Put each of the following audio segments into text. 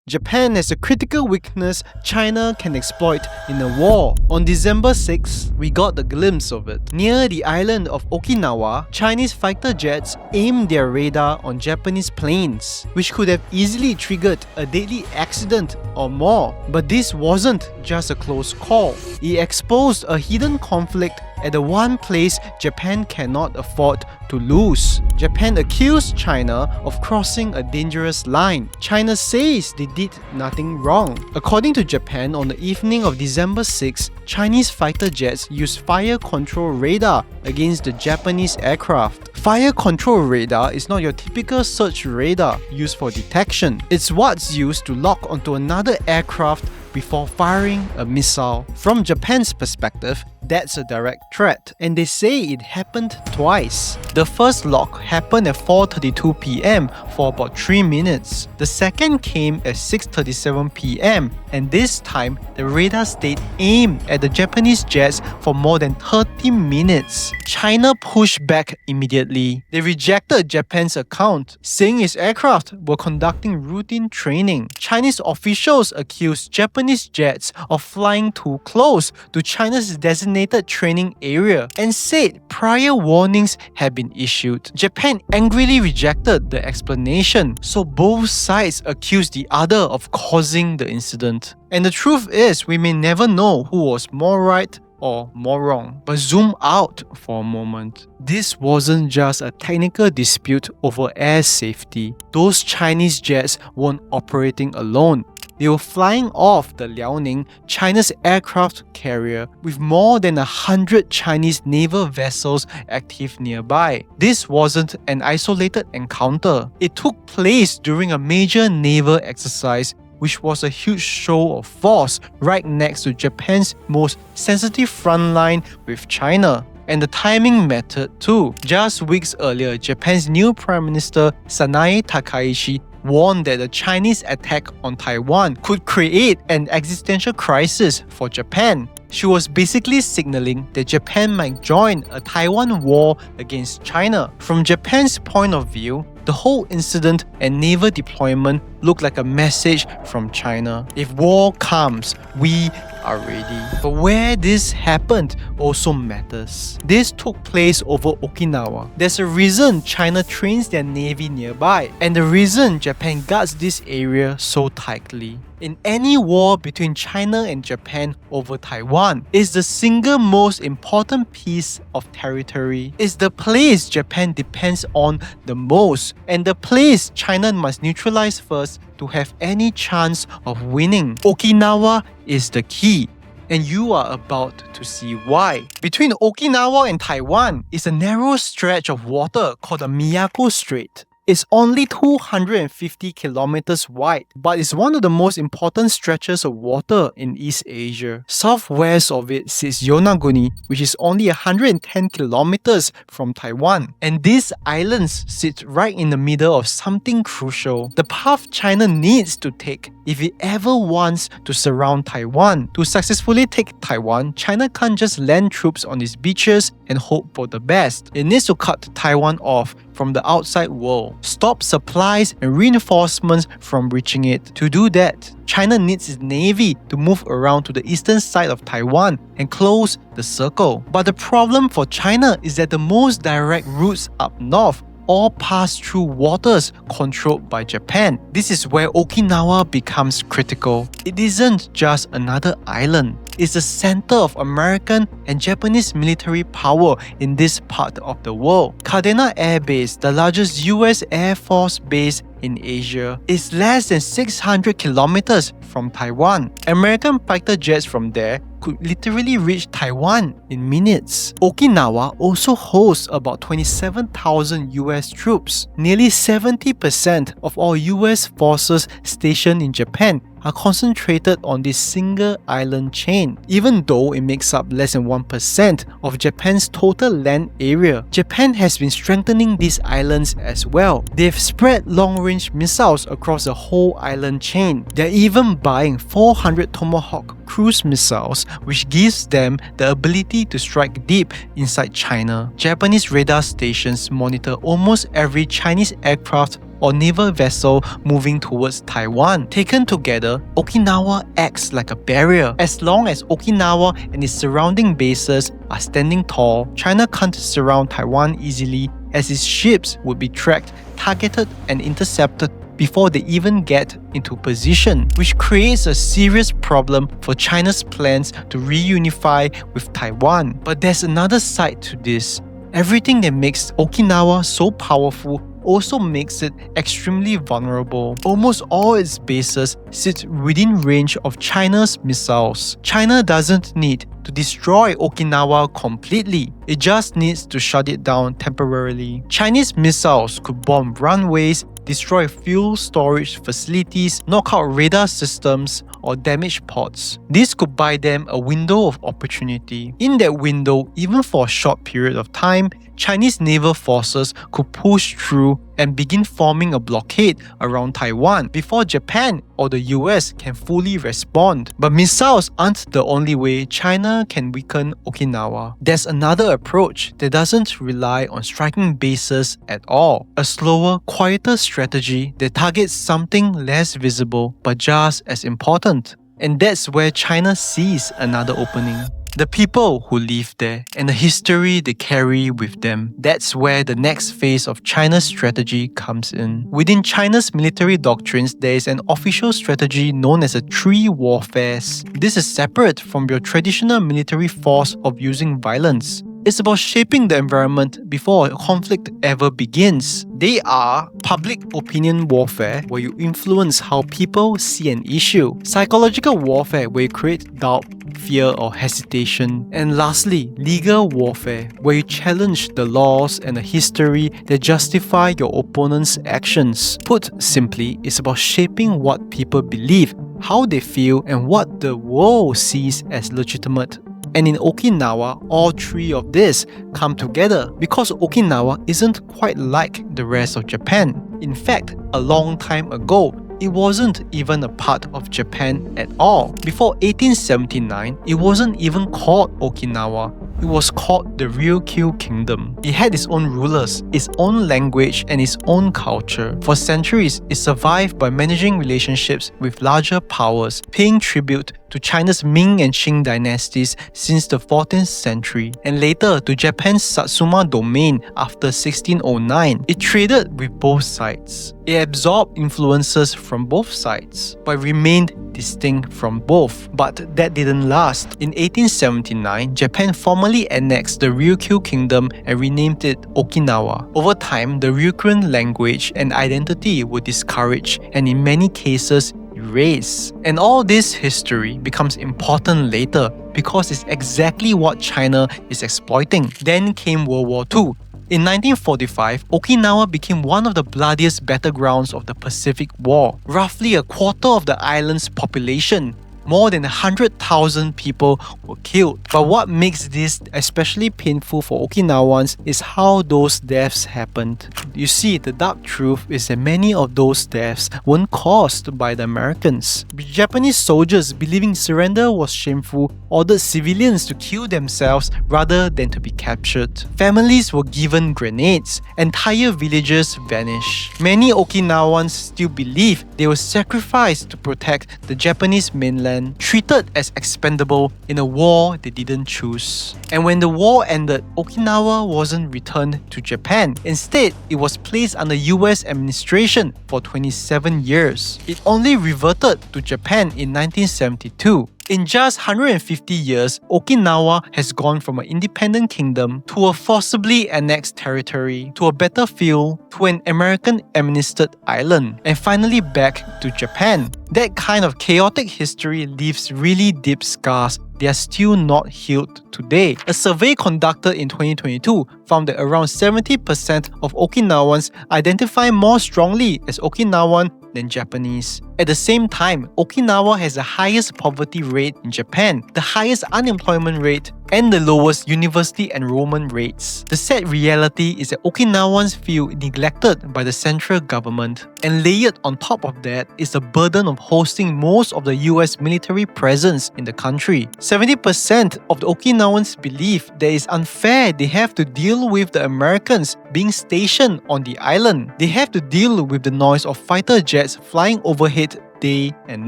Japan has a critical weakness China can exploit in a war. On December 6, we got a glimpse of it. Near the island of Okinawa, Chinese fighter jets aimed their radar on Japanese planes, which could have easily triggered a deadly accident or more. But this wasn't just a close call. It exposed a hidden conflict at the one place Japan cannot afford to lose. Japan accused China of crossing a dangerous line. China says they did nothing wrong. According to Japan, on the evening of December 6, Chinese fighter jets used fire control radar against the Japanese aircraft. Fire control radar is not your typical search radar used for detection. It's what's used to lock onto another aircraft before firing a missile. From Japan's perspective, that's a direct threat, and they say it happened twice. The first lock happened at 4:32 p.m. for about 3 minutes. The second came at 6:37 p.m. and this time the radar stayed aimed at the Japanese jets for more than 30 minutes. China pushed back immediately. They rejected Japan's account, saying its aircraft were conducting routine training. Chinese officials accused Japanese jets of flying too close to China's designated training area and said prior warnings had been issued. Japan angrily rejected the explanation, so both sides accused the other of causing the incident. And the truth is, we may never know who was more right or more wrong. But zoom out for a moment. This wasn't just a technical dispute over air safety. Those Chinese jets weren't operating alone. They were flying off the Liaoning, China's aircraft carrier, with more than 100 Chinese naval vessels active nearby. This wasn't an isolated encounter. It took place during a major naval exercise, which was a huge show of force right next to Japan's most sensitive front line with China. And the timing mattered too. Just weeks earlier, Japan's new Prime Minister Sanae Takaichi warned that the Chinese attack on Taiwan could create an existential crisis for Japan. She was basically signaling that Japan might join a Taiwan war against China. From Japan's point of view, the whole incident and naval deployment looked like a message from China. If war comes, we are ready. But where this happened also matters. This took place over Okinawa. There's a reason China trains their navy nearby, and the reason Japan guards this area so tightly. In any war between China and Japan over Taiwan, is the single most important piece of territory. It's the place Japan depends on the most, and the place China must neutralize first to have any chance of winning. Okinawa is the key, and you are about to see why. Between Okinawa and Taiwan is a narrow stretch of water called the Miyako Strait. It's only 250 kilometers wide, but it's one of the most important stretches of water in East Asia. Southwest of it sits Yonaguni, which is only 110 kilometers from Taiwan. And these islands sit right in the middle of something crucial. The path China needs to take if it ever wants to surround Taiwan. To successfully take Taiwan, China can't just land troops on its beaches and hope for the best. It needs to cut Taiwan off from the outside world, stop supplies and reinforcements from reaching it. To do that, China needs its navy to move around to the eastern side of Taiwan and close the circle. But the problem for China is that the most direct routes up north all pass through waters controlled by Japan. This is where Okinawa becomes critical. It isn't just another island. It's the center of American and Japanese military power in this part of the world. Kadena Air Base, the largest US Air Force base in Asia, is less than 600 kilometers from Taiwan. American fighter jets from there could literally reach Taiwan in minutes. Okinawa also hosts about 27,000 US troops. Nearly 70% of all US forces stationed in Japan are concentrated on this single island chain. Even though it makes up less than 1% of Japan's total land area, Japan has been strengthening these islands as well. They've spread long-range missiles across the whole island chain. They're even buying 400 Tomahawk cruise missiles, which gives them the ability to strike deep inside China. Japanese radar stations monitor almost every Chinese aircraft or naval vessel moving towards Taiwan. Taken together, Okinawa acts like a barrier. As long as Okinawa and its surrounding bases are standing tall, China can't surround Taiwan easily, as its ships would be tracked, targeted, and intercepted before they even get into position, which creates a serious problem for China's plans to reunify with Taiwan. But there's another side to this. Everything that makes Okinawa so powerful also makes it extremely vulnerable. Almost all its bases sit within range of China's missiles. China doesn't need to destroy Okinawa completely, it just needs to shut it down temporarily. Chinese missiles could bomb runways, destroy fuel storage facilities, knock out radar systems, or damage ports. This could buy them a window of opportunity. In that window, even for a short period of time, Chinese naval forces could push through and begin forming a blockade around Taiwan before Japan or the US can fully respond. But missiles aren't the only way China can weaken Okinawa. There's another approach that doesn't rely on striking bases at all. A slower, quieter strategy that targets something less visible but just as important. And that's where China sees another opening. The people who live there and the history they carry with them. That's where the next phase of China's strategy comes in. Within China's military doctrines, there is an official strategy known as a three warfares. This is separate from your traditional military force of using violence. It's about shaping the environment before a conflict ever begins. They are public opinion warfare, where you influence how people see an issue. Psychological warfare, where you create doubt, fear, or hesitation. And lastly, legal warfare, where you challenge the laws and the history that justify your opponent's actions. Put simply, it's about shaping what people believe, how they feel, and what the world sees as legitimate. And in Okinawa, all three of these come together because Okinawa isn't quite like the rest of Japan. In fact, a long time ago, it wasn't even a part of Japan at all. Before 1879, it wasn't even called Okinawa. It was called the Ryukyu Kingdom. It had its own rulers, its own language, and its own culture. For centuries, it survived by managing relationships with larger powers, paying tribute to China's Ming and Qing dynasties since the 14th century, and later to Japan's Satsuma domain after 1609. It traded with both sides. It absorbed influences from both sides, but remained distinct from both. But that didn't last. In 1879, Japan formally annexed the Ryukyu Kingdom and renamed it Okinawa. Over time, the Ryukyuan language and identity were discouraged and in many cases erased. And all this history becomes important later because it's exactly what China is exploiting. Then came World War II. In 1945, Okinawa became one of the bloodiest battlegrounds of the Pacific War. Roughly a quarter of the island's population, more than 100,000 people were killed. But what makes this especially painful for Okinawans is how those deaths happened. You see, the dark truth is that many of those deaths weren't caused by the Americans. Japanese soldiers, believing surrender was shameful, ordered civilians to kill themselves rather than to be captured. Families were given grenades. Entire villages vanished. Many Okinawans still believe they were sacrificed to protect the Japanese mainland, treated as expendable in a war they didn't choose. And when the war ended, Okinawa wasn't returned to Japan. Instead, it was placed under US administration for 27 years. It only reverted to Japan in 1972. In just 150 years, Okinawa has gone from an independent kingdom to a forcibly annexed territory, to a battlefield, to an American-administered island, and finally back to Japan. That kind of chaotic history leaves really deep scars. They are still not healed today. A survey conducted in 2022 found that around 70% of Okinawans identify more strongly as Okinawan than Japanese. At the same time, Okinawa has the highest poverty rate in Japan, the highest unemployment rate, and the lowest university enrollment rates. The sad reality is that Okinawans feel neglected by the central government, and layered on top of that is the burden of hosting most of the US military presence in the country. 70% of the Okinawans believe that it's unfair they have to deal with the Americans being stationed on the island. They have to deal with the noise of fighter jets flying overhead day and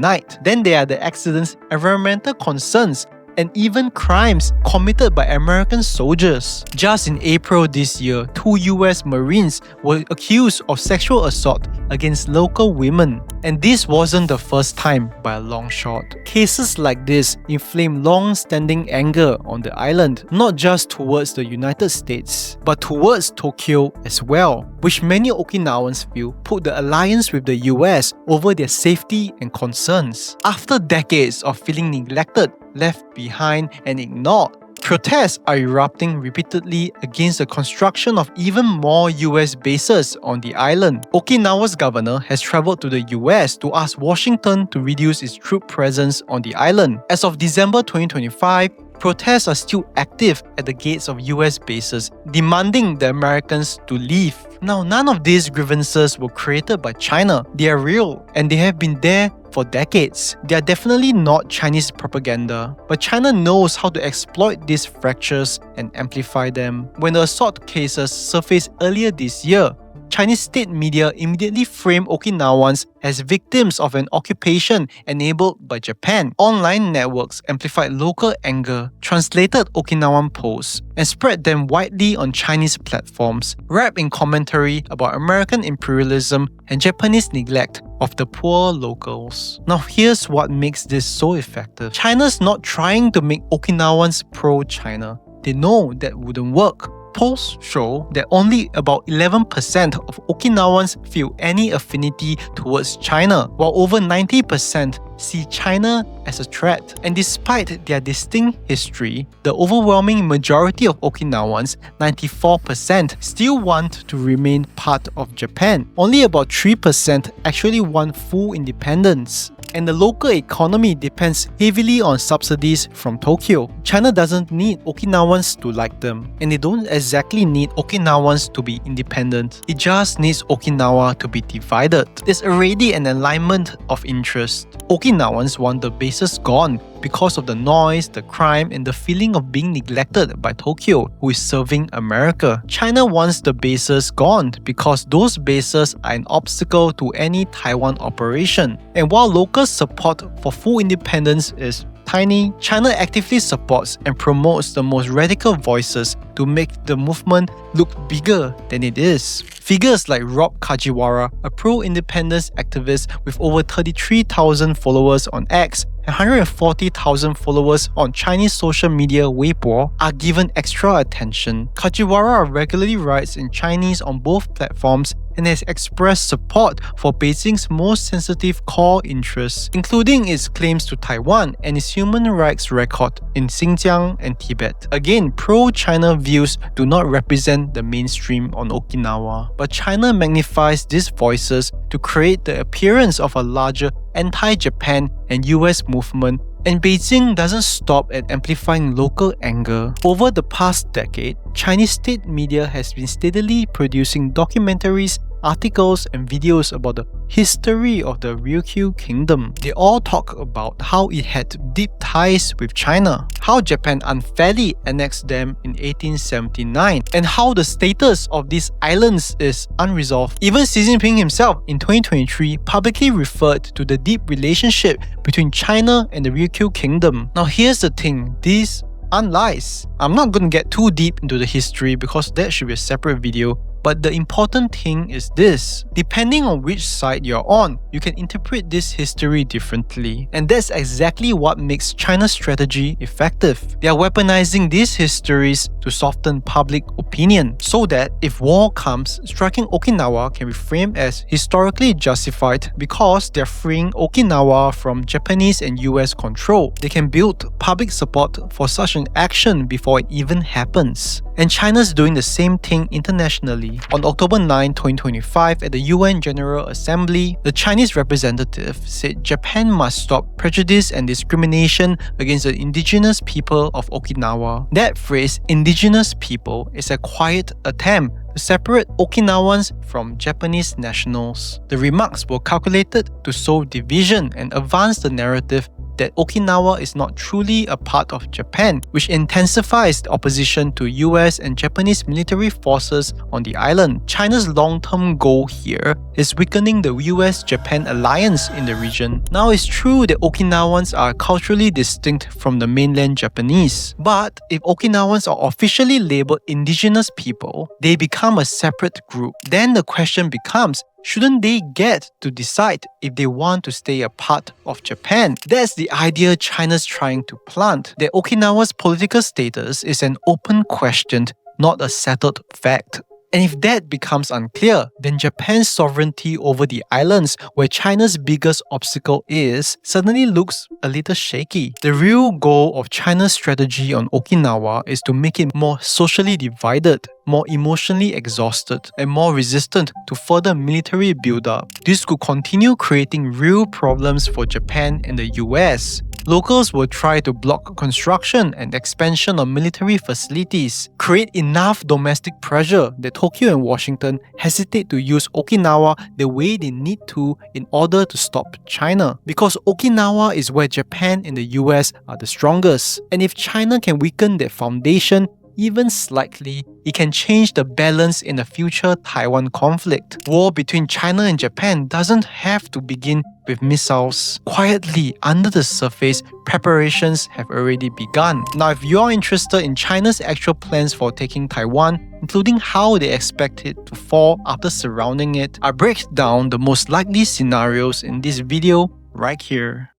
night. Then there are the accidents, environmental concerns, and even crimes committed by American soldiers. Just in April this year, 2 US Marines were accused of sexual assault against local women. And this wasn't the first time by a long shot. Cases like this inflame long-standing anger on the island, not just towards the United States, but towards Tokyo as well, which many Okinawans feel put the alliance with the US over their safety and concerns. After decades of feeling neglected, left behind, and ignored, protests are erupting repeatedly against the construction of even more US bases on the island. Okinawa's governor has traveled to the US to ask Washington to reduce its troop presence on the island. As of December 2025, protests are still active at the gates of US bases, demanding the Americans to leave. Now, none of these grievances were created by China. They are real, and they have been there for decades. They are definitely not Chinese propaganda, but China knows how to exploit these fractures and amplify them. When the assault cases surfaced earlier this year, Chinese state media immediately framed Okinawans as victims of an occupation enabled by Japan. Online networks amplified local anger, translated Okinawan posts, and spread them widely on Chinese platforms, wrapped in commentary about American imperialism and Japanese neglect of the poor locals. Now here's what makes this so effective. China's not trying to make Okinawans pro-China. They know that wouldn't work. Polls show that only about 11% of Okinawans feel any affinity towards China, while over 90% see China as a threat. And despite their distinct history, the overwhelming majority of Okinawans, 94%, still want to remain part of Japan. Only about 3% actually want full independence. And the local economy depends heavily on subsidies from Tokyo. China doesn't need Okinawans to like them, and they don't exactly need Okinawans to be independent. It just needs Okinawa to be divided. There's already an alignment of interest. Okinawans want the bases gone because of the noise, the crime, and the feeling of being neglected by Tokyo, who is serving America. China wants the bases gone because those bases are an obstacle to any Taiwan operation. And while local support for full independence is tiny, China actively supports and promotes the most radical voices to make the movement look bigger than it is. Figures like Rob Kajiwara, a pro-independence activist with over 33,000 followers on X and 140,000 followers on Chinese social media Weibo, are given extra attention. Kajiwara regularly writes in Chinese on both platforms and has expressed support for Beijing's most sensitive core interests, including its claims to Taiwan and its human rights record in Xinjiang and Tibet. Again, pro-China views do not represent the mainstream on Okinawa, but China magnifies these voices to create the appearance of a larger anti-Japan and US movement, and Beijing doesn't stop at amplifying local anger. Over the past decade, Chinese state media has been steadily producing documentaries, articles, and videos about the history of the Ryukyu Kingdom. They all talk about how it had deep ties with China, how Japan unfairly annexed them in 1879, and how the status of these islands is unresolved. Even Xi Jinping himself in 2023 publicly referred to the deep relationship between China and the Ryukyu Kingdom. Now here's the thing, these aren't lies. I'm not going to get too deep into the history because that should be a separate video. But the important thing is this: depending on which side you're on, you can interpret this history differently. And that's exactly what makes China's strategy effective. They are weaponizing these histories to soften public opinion, so that if war comes, striking Okinawa can be framed as historically justified because they're freeing Okinawa from Japanese and US control. They can build public support for such an action before it even happens. And China's doing the same thing internationally. policy. On October 9, 2025, at the UN General Assembly, the Chinese representative said Japan must stop prejudice and discrimination against the indigenous people of Okinawa. That phrase, indigenous people, is a quiet attempt to separate Okinawans from Japanese nationals. The remarks were calculated to sow division and advance the narrative that Okinawa is not truly a part of Japan, which intensifies the opposition to US and Japanese military forces on the island. China's long-term goal here is weakening the US-Japan alliance in the region. Now, it's true that Okinawans are culturally distinct from the mainland Japanese, but if Okinawans are officially labeled indigenous people, they become a separate group. Then the question becomes, shouldn't they get to decide if they want to stay a part of Japan? That's the idea China's trying to plant, that Okinawa's political status is an open question, not a settled fact. And if that becomes unclear, then Japan's sovereignty over the islands, where China's biggest obstacle is, suddenly looks a little shaky. The real goal of China's strategy on Okinawa is to make it more socially divided, more emotionally exhausted, and more resistant to further military build-up. This could continue creating real problems for Japan and the US. Locals will try to block construction and expansion of military facilities, create enough domestic pressure that Tokyo and Washington hesitate to use Okinawa the way they need to in order to stop China. Because Okinawa is where Japan and the US are the strongest. And if China can weaken their foundation even slightly, it can change the balance in the future Taiwan conflict. War between China and Japan doesn't have to begin with missiles. Quietly, under the surface, preparations have already begun. Now, if you're interested in China's actual plans for taking Taiwan, including how they expect it to fall after surrounding it, I break down the most likely scenarios in this video right here.